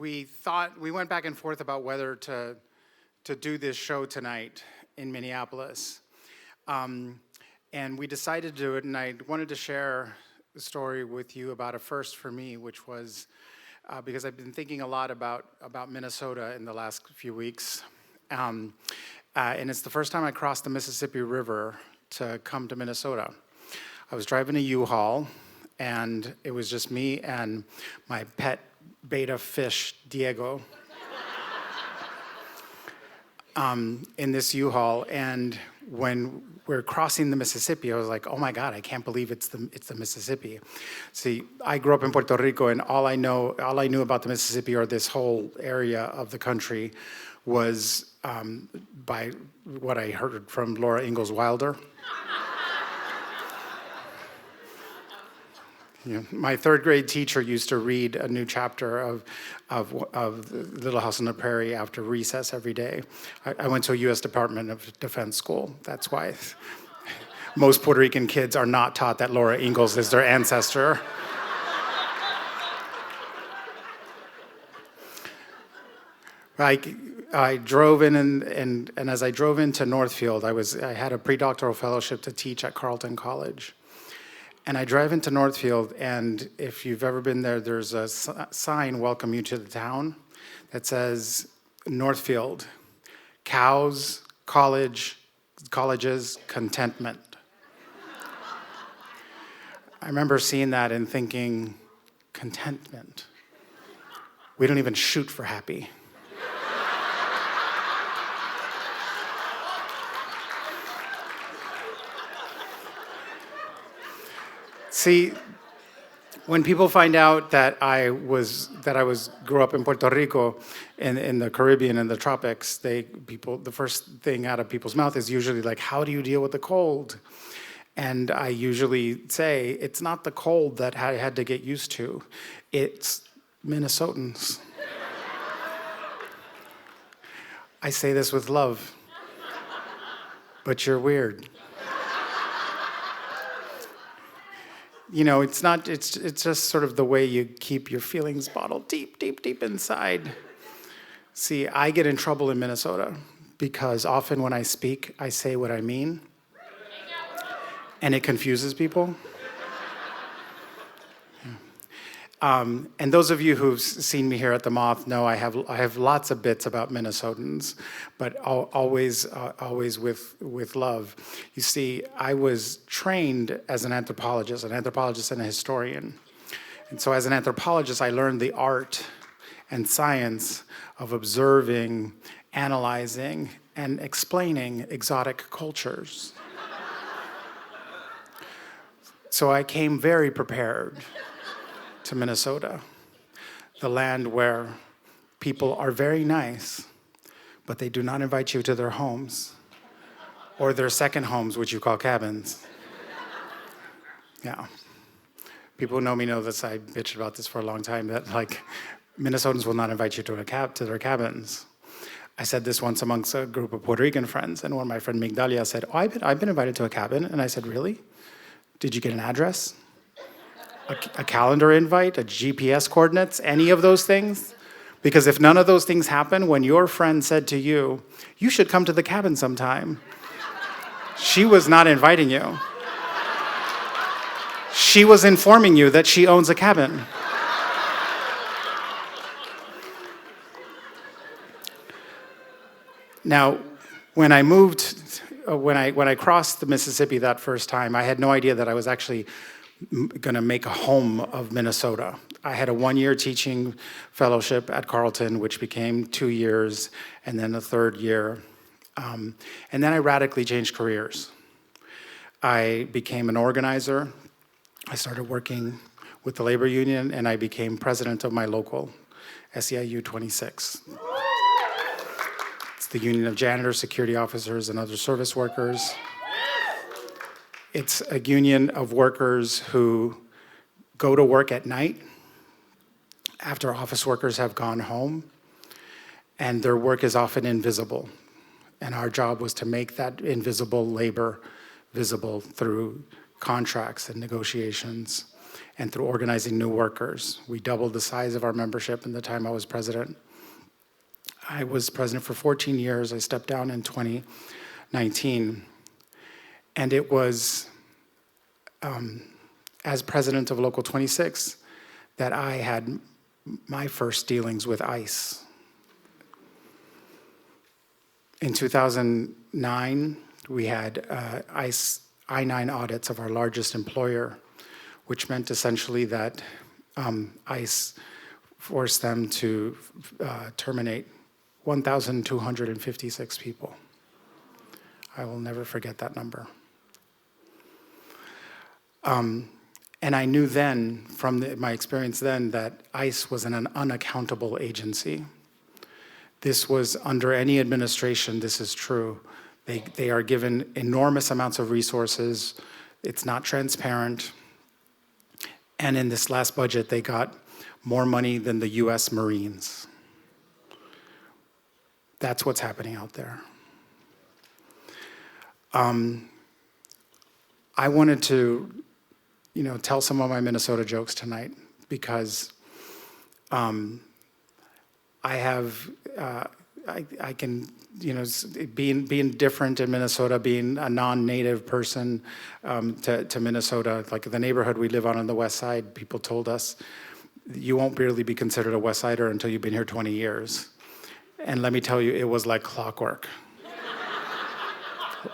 we went back and forth about whether to do this show tonight in Minneapolis. And we decided to do it, and I wanted to share the story with you about a first for me, which was because I've been thinking a lot about Minnesota in the last few weeks. And it's the first time I crossed the Mississippi River to come to Minnesota. I was driving a U-Haul, and it was just me and my pet beta fish, Diego, in this U-Haul. And when we're crossing the Mississippi, I was like, oh my God, I can't believe it's the Mississippi. See, I grew up in Puerto Rico, and all I knew about the Mississippi, or this whole area of the country, was by what I heard from Laura Ingalls Wilder. You know, my third grade teacher used to read a new chapter of Little House on the Prairie after recess every day. I went to a U.S. Department of Defense school. That's why most Puerto Rican kids are not taught that Laura Ingalls is their ancestor. I drove in, and as I drove into Northfield, I had a pre-doctoral fellowship to teach at Carleton College. And I drive into Northfield, and if you've ever been there, there's a sign, welcome you to the town, that says, Northfield, cows, colleges, contentment. I remember seeing that and thinking, contentment? We don't even shoot for happy. See, when people find out that I grew up in Puerto Rico, in the Caribbean and the tropics, the first thing out of people's mouth is usually like, how do you deal with the cold? And I usually say, it's not the cold that I had to get used to, it's Minnesotans. I say this with love, but you're weird. You know, it's just sort of the way you keep your feelings bottled deep, deep, deep inside. See, I get in trouble in Minnesota because often when I speak, I say what I mean, and it confuses people. And those of you who've seen me here at the Moth know I have lots of bits about Minnesotans, but always with love. You see, I was trained as an anthropologist and a historian. And so as an anthropologist, I learned the art and science of observing, analyzing, and explaining exotic cultures. So I came very prepared to Minnesota, the land where people are very nice, but they do not invite you to their homes or their second homes, which you call cabins. Yeah. People who know me know this. I bitched about this for a long time, that like Minnesotans will not invite you to their cabins. I said this once amongst a group of Puerto Rican friends, and one of my friend Migdalia said, oh, I've been invited to a cabin. And I said, really? Did you get an address? A calendar invite, a GPS coordinates, any of those things? Because if none of those things happen, when your friend said to you, you should come to the cabin sometime, she was not inviting you. She was informing you that she owns a cabin. Now, when I crossed the Mississippi that first time, I had no idea that I was actually going to make a home of Minnesota. I had a 1-year teaching fellowship at Carleton, which became 2 years, and then a third year. And then I radically changed careers. I became an organizer. I started working with the labor union, and I became president of my local, SEIU 26. It's the union of janitors, security officers, and other service workers. It's a union of workers who go to work at night after office workers have gone home, and their work is often invisible. And our job was to make that invisible labor visible through contracts and negotiations. and through organizing new workers. We doubled the size of our membership in the time I was president. I was president for 14 years. I stepped down in 2019. And it was as president of Local 26 that I had my first dealings with ICE. In 2009, we had ICE I-9 audits of our largest employer, which meant essentially that ICE forced them to terminate 1,256 people. I will never forget that number. And I knew then, from my experience then, that ICE was an unaccountable agency. This was, under any administration, this is true. They are given enormous amounts of resources. It's not transparent. And in this last budget, they got more money than the US Marines. That's what's happening out there. I wanted to, tell some of my Minnesota jokes tonight because I can, being different in Minnesota, being a non-native person to Minnesota, like the neighborhood we live on the west side, people told us, you won't really be considered a West Sider until you've been here 20 years. And let me tell you, it was like clockwork.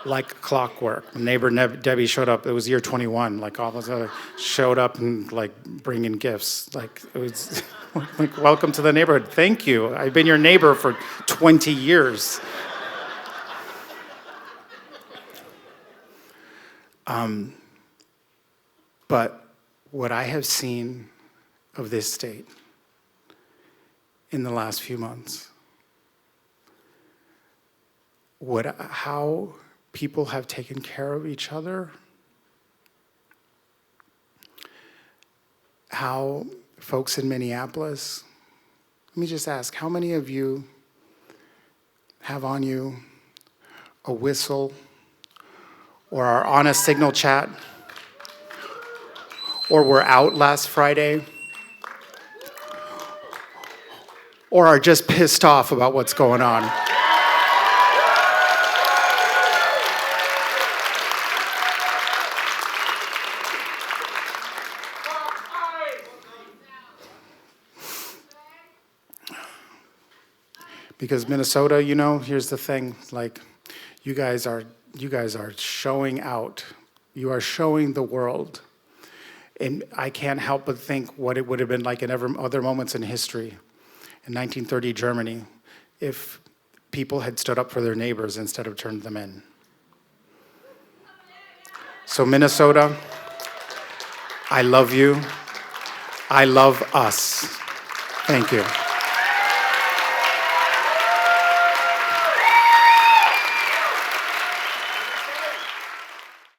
Like clockwork. Neighbor Debbie showed up, it was year 21, like all of us showed up and like bringing gifts. Like it was like, welcome to the neighborhood. Thank you. I've been your neighbor for 20 years. But what I have seen of this state in the last few months, how people have taken care of each other, how folks in Minneapolis, let me just ask, how many of you have on you a whistle or are on a signal chat or were out last Friday or are just pissed off about what's going on? Because Minnesota, here's the thing, like you guys are showing out. You are showing the world. And I can't help but think what it would have been like in other moments in history. In 1930 Germany, if people had stood up for their neighbors instead of turned them in. So Minnesota, I love you. I love us. Thank you.